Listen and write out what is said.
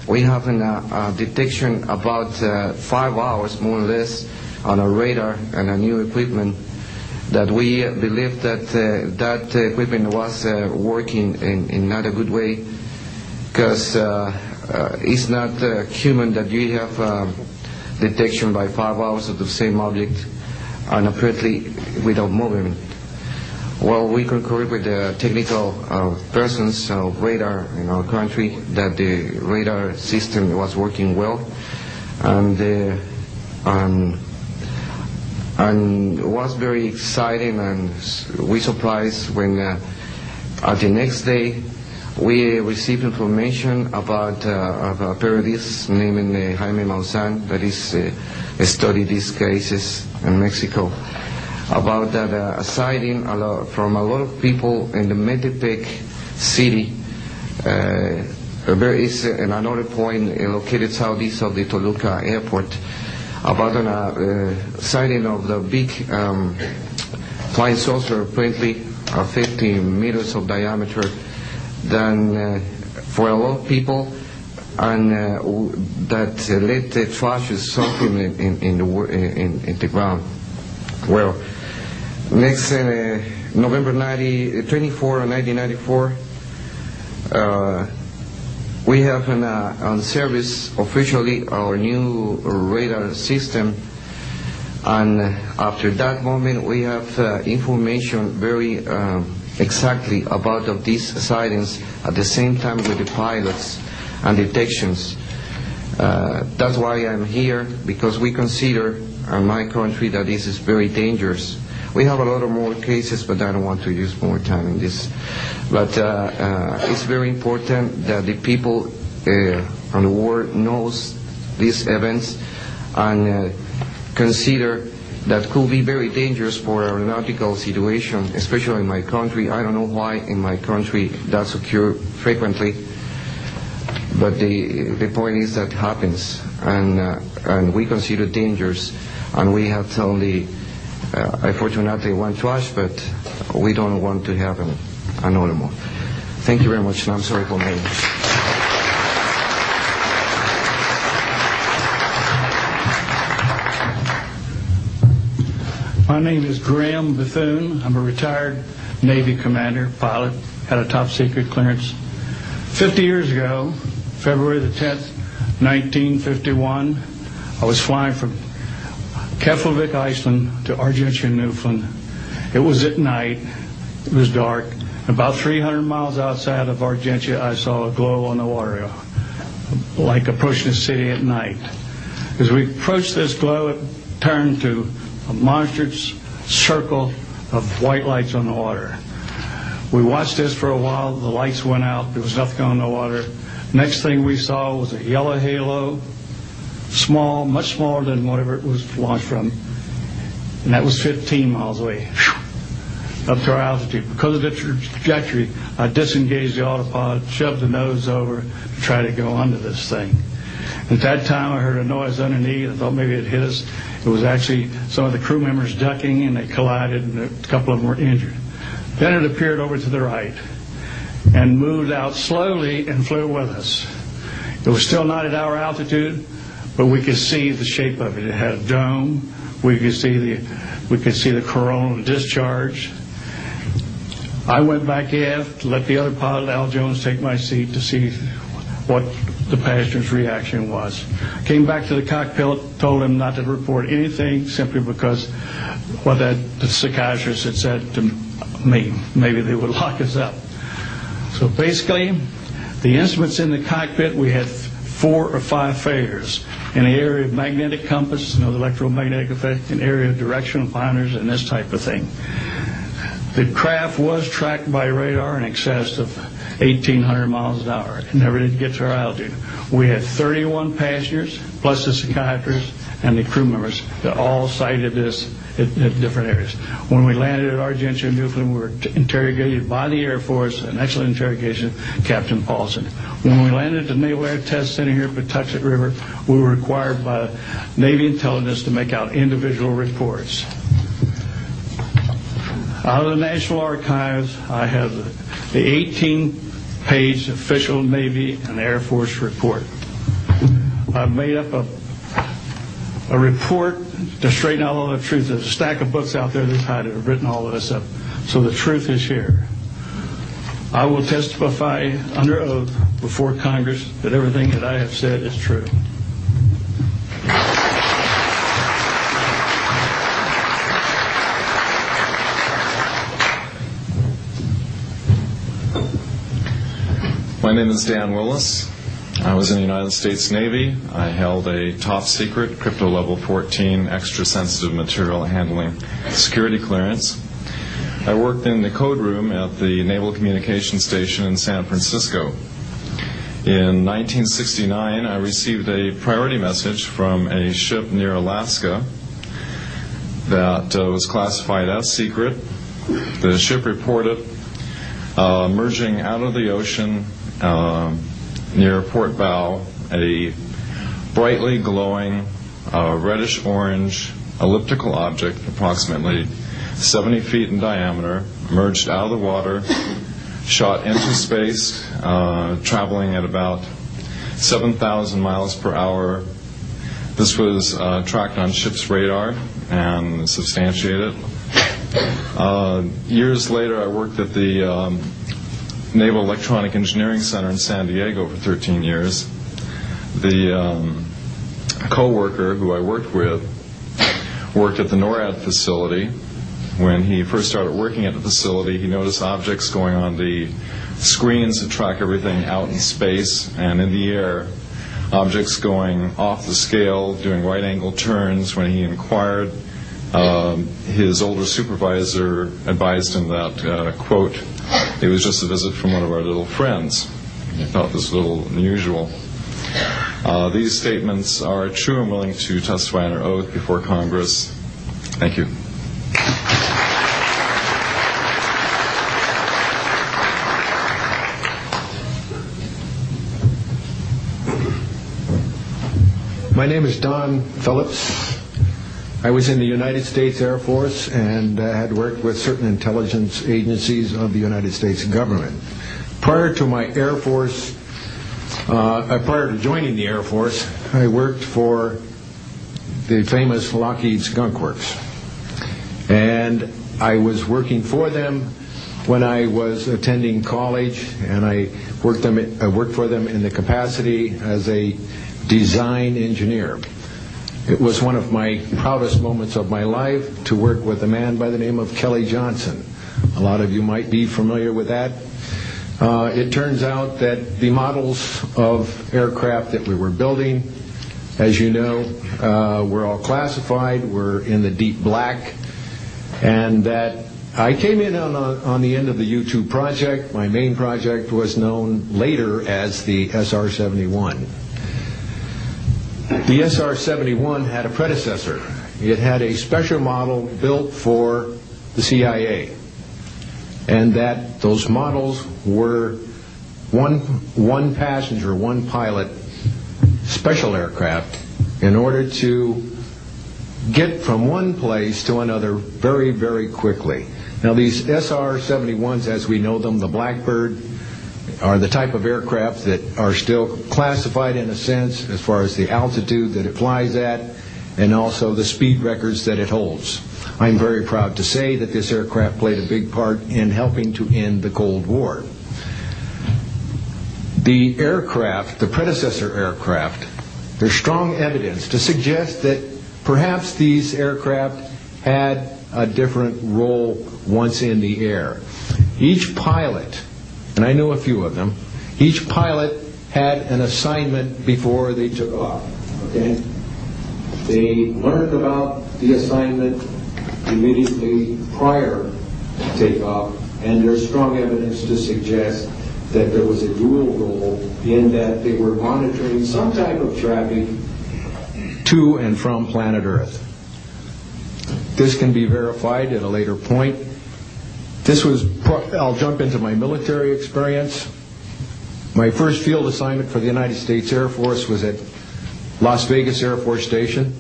we have a detection about 5 hours, more or less, on a radar and a new equipment that we believe that that equipment was working in not a good way, because it's not human that you have detection by 5 hours of the same object and apparently without movement. Well, we concur with the technical persons of radar in our country that the radar system was working well, and was very exciting, and we surprised when at the next day we received information about a periodist named Jaime Maussan that is studied these cases in Mexico, about that a sighting from a lot of people in the Metepec city. There is another point located southeast of the Toluca airport, about a sighting of the big flying saucer, apparently 50 meters of diameter, than for a lot of people, and that let the trash something in the ground. Well, next November 24, 1994, we have on service officially our new radar system, and after that moment we have information very exactly about of these sightings at the same time with the pilots and detections. That's why I'm here, because we consider in my country that this is very dangerous. We have a lot of more cases, but I don't want to use more time in this. But it's very important that the people on the world knows these events and consider that could be very dangerous for our aeronautical situation, especially in my country. I don't know why in my country that's occur frequently, but the point is that happens, and we consider dangerous, and we have only unfortunately one trash, but we don't want to have another more. Thank you very much, and I'm sorry for my English. My name is Graham Bethune. I'm a retired Navy commander, pilot, had a top secret clearance. 50 years ago, February the 10th, 1951, I was flying from Keflavik, Iceland to Argentia, Newfoundland. It was at night, it was dark. About 300 miles outside of Argentia, I saw a glow on the water, like approaching the city at night. As we approached this glow, it turned to a monstrous circle of white lights on the water. We watched this for a while. The lights went out. There was nothing on the water. Next thing we saw was a yellow halo, small, much smaller than whatever it was launched from, and that was 15 miles away, up to our altitude. Because of the trajectory, I disengaged the autopilot, shoved the nose over to try to go under this thing. At that time, I heard a noise underneath. I thought maybe it hit us. It was actually some of the crew members ducking, and they collided, and a couple of them were injured. Then it appeared over to the right and moved out slowly and flew with us. It was still not at our altitude, but we could see the shape of it. It had a dome. We could see the coronal discharge. I went back aft to let the other pilot, Al Jones, take my seat to see what the passenger's reaction was. Came back to the cockpit, told him not to report anything, simply because what the psychiatrist had said to me, maybe they would lock us up. So basically, the instruments in the cockpit, we had 4 or 5 failures. In the area of magnetic compass, the electromagnetic effect, in the area of directional finders, and this type of thing. The craft was tracked by radar in excess of 1,800 miles an hour. It never did get to our altitude. We had 31 passengers, plus the psychiatrists and the crew members, that all cited this at different areas. When we landed at Argentia, Newfoundland, we were interrogated by the Air Force, an excellent interrogation, Captain Paulson. When we landed at the Naval Air Test Center here at Patuxent River, we were required by Navy intelligence to make out individual reports. Out of the National Archives, I have the 18-page official Navy and Air Force report. I've made up a report to straighten out all the truth. There's a stack of books out there this high that have written all of this up. So the truth is here. I will testify under oath before Congress that everything that I have said is true. My name is Dan Willis. I was in the United States Navy. I held a top secret crypto level 14 extra sensitive material handling security clearance. I worked in the code room at the Naval Communications Station in San Francisco. In 1969, I received a priority message from a ship near Alaska that was classified as secret. The ship reported merging out of the ocean near Port Bow, a brightly glowing reddish-orange elliptical object, approximately 70 feet in diameter, emerged out of the water, shot into space, traveling at about 7,000 miles per hour. This was tracked on ship's radar and substantiated. Years later, I worked at the Naval Electronic Engineering Center in San Diego for 13 years. The co-worker who I worked with worked at the NORAD facility. When he first started working at the facility, he noticed objects going on the screens that track everything out in space and in the air, objects going off the scale, doing right-angle turns. When he inquired, his older supervisor advised him that, quote, it was just a visit from one of our little friends. He thought this was a little unusual. These statements are true. I'm willing to testify under oath before Congress. Thank you. My name is Don Phillips. I was in the United States Air Force and had worked with certain intelligence agencies of the United States government. Prior to my Air Force, prior to joining the Air Force, I worked for the famous Lockheed Skunk Works. And I was working for them when I was attending college, and I worked for them in the capacity as a design engineer. It was one of my proudest moments of my life to work with a man by the name of Kelly Johnson. A lot of you might be familiar with that. It turns out that the models of aircraft that we were building, as you know, were all classified, were in the deep black, and that I came in on the end of the U-2 project. My main project was known later as the SR-71. The SR-71 had a predecessor. It had a special model built for the CIA, and that those models were one passenger, one pilot special aircraft in order to get from one place to another very, very quickly. Now these SR-71s, as we know them, the Blackbird, are the type of aircraft that are still classified in a sense as far as the altitude that it flies at and also the speed records that it holds. I'm very proud to say that this aircraft played a big part in helping to end the Cold War. The aircraft, the predecessor aircraft, there's strong evidence to suggest that perhaps these aircraft had a different role once in the air. Each pilot, and I know a few of them, each pilot had an assignment before they took off. Okay? They learned about the assignment immediately prior to takeoff, and there's strong evidence to suggest that there was a dual role in that they were monitoring some type of traffic to and from planet Earth. This can be verified at a later point. I'll jump into my military experience. My first field assignment for the United States Air Force was at Las Vegas Air Force Station.